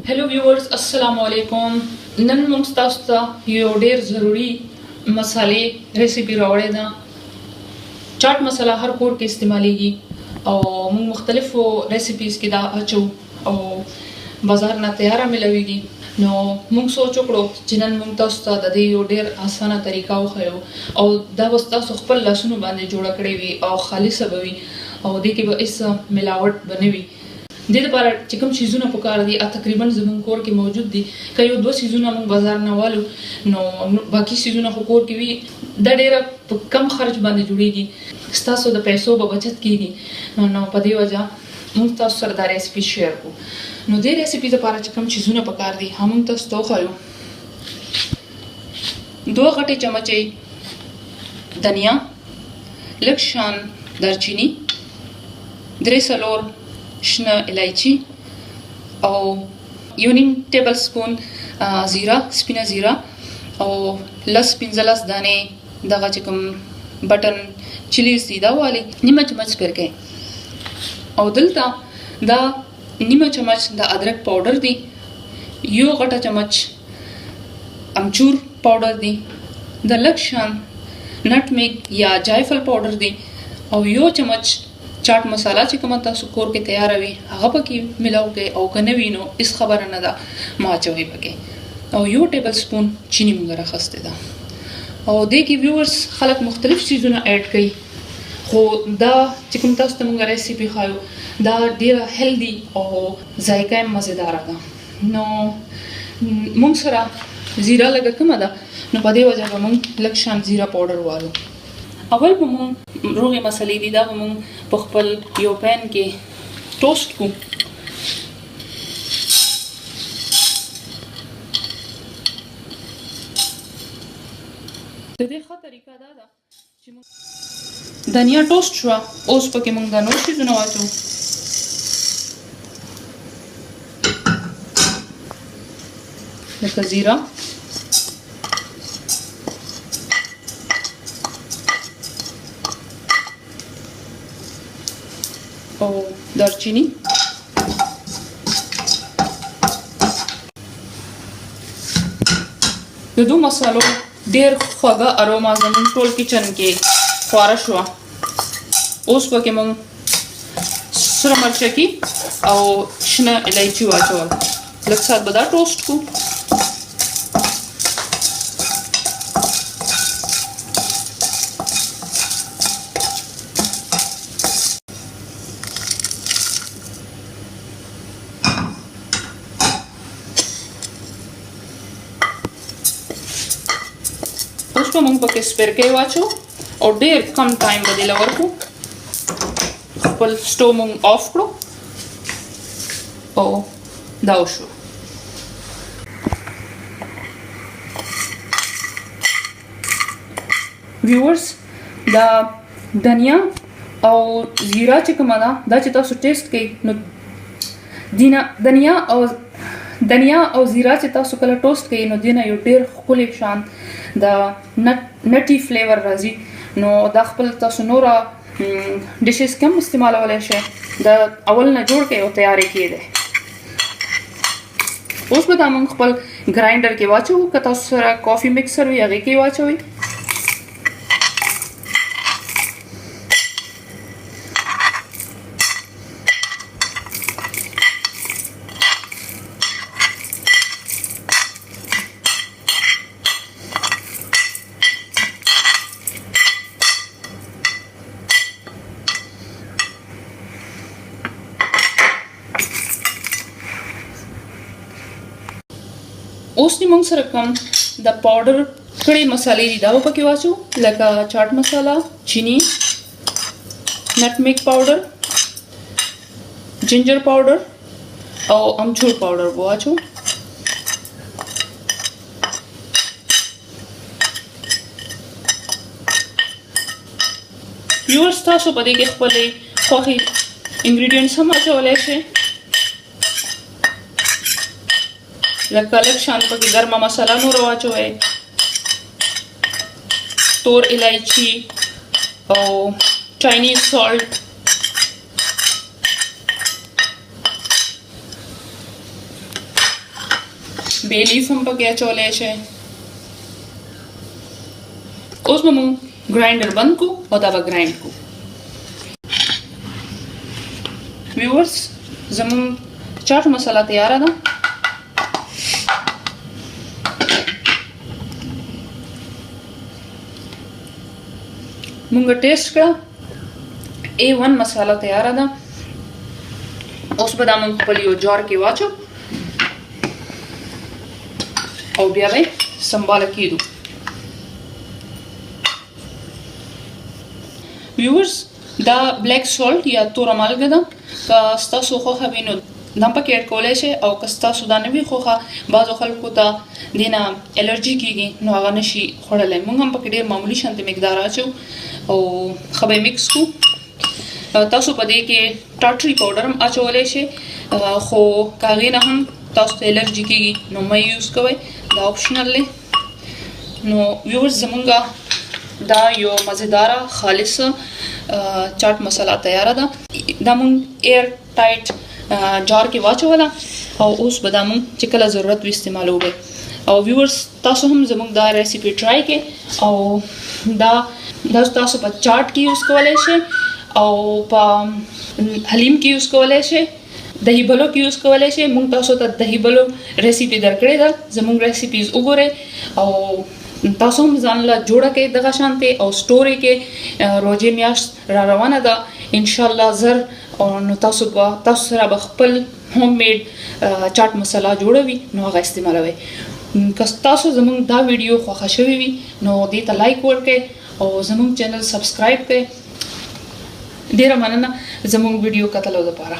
Hello viewers अस्सलाम वालेकुम। नन موږ تاسو ته یو ډیر ضروری مسالې ریسیپي راوړې ده. چاټ مساله هر کور کې استعماليږي او موږ مختلفو ریسیپیز کې دا اچو او بازار نه تیار ملويږي. نو موږ سوچ وکړو چې نن موږ تاسو ته د دې یو ډیر اسانه طریقه وښیو او دا وستا تاسو خپل لاسونو باندې جوړ کړی وي او خالصه بوي او دې کې به هیڅ ملاوټ بنوي. د دې لپاره چې کوم شیزونه پکار دي تقریبا زمون کور کې موجود دي. که یو دوه شیزونه موږ بازار نه والو نو باقي شیزونه خو کور کې وي. دا ډیره کم خرج باندې جوړیږي. ستاسو د پیسو به بچت کیږي. نو په دې وجه موږ تاسو سره دا ریسیپي شیر کوو. نو دې ریسیپي لپاره چې کوم شیزونه پکار دي هم تاسو ته وښیو. 2 غټې چمچې دنیا، لږ شان دارچینی، 3 شنه الایچی او 1 ټیبل سپون زیره، سپینه زیره او 15 دانې دغه چې کوم بټن چلیز دي دا والی نیمه چمچ پرکې او دلته دا نیمه چمچ د ادرک پاوډر دی، یو غټه چمچ امچور پاوډر دی، د لږ شان نټمیګ یا جایفل پاوډر دی او یو چمچ چاټ مساله چې کوم تاسو کور کې تیاروي هغه پکې ملاو کې او کنه وینو اس خبره نه ده ما چوي پکې او یو ټیبل سپون چینی موږ راخسته ده. او دې کې ویورز خلک مختلف چیزونه اډ کوي خو دا چې کوم تاسو ته موږ ریسیپي خایو دا ډیره هیلدي او ذایقه مزیدار ده. نو موږ سره زیره لګه کومه ده نو په دې وجه به موږ لږ شان زیره پاوډر والو. اول به موږ روغې مسالې دي دا به موږ په خپل یو پین کې ټوسټ کوو. د دې ښه طریقه دا ده چې موږ دنیا ټوسټ شوه اوس پکې موږ دا نور شیزونه واچوو. لکه زیره، او دارچینی، د دو مسالو ډیر خوږه اروما زمون ټول کچن کې خواره شوه. اوس پکې موږ سره مرچکي او شنه الایچي واچول. لږ ساعت به دا ټوسټ کړو. اوس به موږ پکې سپرکې واچو او ډېر کم ټایم به دې له ورکړو. خپل سټو موږ آف کړو او دا وشو. ویورز دا دنیا او زیره چې کومه ده دا چې تاسو ټیسټ کوئ نو دنیا او زیره چې تاسو کله ټوسټ کوئ نو دینه یو ډیر ښکلی شان د نټي فلیور راځي. نو دا خپل تاسو نوره ډیشز کم استعمالولی شئ. دا اول نه جوړ کړئ او تیارې کېدی. اوس به دا موږ خپل ګراینډر کې واچوو. که تاسو سره کافي مکسر وي هغې کې واچوئ. اوس نی موږ سره کوم د پاوډر کړي مسالې دي دا به پکې واچو. لکه چاټ مساله، چینی، نټمیګ پاوډر، جنجر پاوډر او امچور پاوډر به واچو. ویورز تاسو په دې کې خپلې خوښې انګریډینټس هم اچولی شئ. لکه لږ شان پکې ګرمه مساله نور واچوئ، تور الایچي او چاینیز سالټ بے لیف هم پکې اچولی شئ. اوس به مونږ ګرایندر بند کو او دا به ګرایند کو. ویورز زمونږ چاټ مساله تیاره ده. مونږ ټیسټ کړه A1 مساله تیاره ده. اوس به دا مونږ خپل یو جار کې واچو او بیا به سنباله کېدو. ویورز دا بلیک سالټ یا توره مالګه ده. که ستاسو خوښه وي نو دا هم پکې اډ کولی شئ او که ستاسو دا نه وي خوښه بعضو خلکو ته دې نه الرجي کېږي نو هغه نشي خوړلی. مونږ هم پکې ډېر معمولي شانتې مقدار اچو او ښه به یې مکس کړو. تاسو په دې کې ټاټري پاوډر هم اچولی شئ خو که هغې نه هم تاسو ته الرجي کېږي نو مه یوز کوئ، دا آپشنل دی. نو ویورز زمونږ دا یو مزیداره خالصه چاټ مساله تیاره ده. دا مونږ ایر ټایټ جار کې واچوله او اوس به دا مونږ چې کله ضرورت وي استعمالو به. او ویورز تاسو هم زمونږ دا ریسیپي ټرای کړئ او دا تاسو په چاټ کې یوز کولی شئ او په حلیم کې یوز کولی شئ، دهی بلو کې یوز کولی شئ. مونږ تاسو ته دهی بلو ریسیپي درکړې ده. زمونږ ریسیپیز وګورئ او تاسو هم ځان له جوړه کړئ دغه شانتې او سټور یې کړئ. روژې میاشت را روانه ده انشاءالله زر او نو تاسو سره به خپل هوم میډ چاټ مساله جوړه وي نو هغه استعمالوئ. که تاسو زمونږ دا ویډیو خوښه شوې وي نو دې ته لایک ورکړئ او زمونږ چینل سبسکرایب کړئ. ډېره مننه زمونږ ویډیو کتلو لپاره.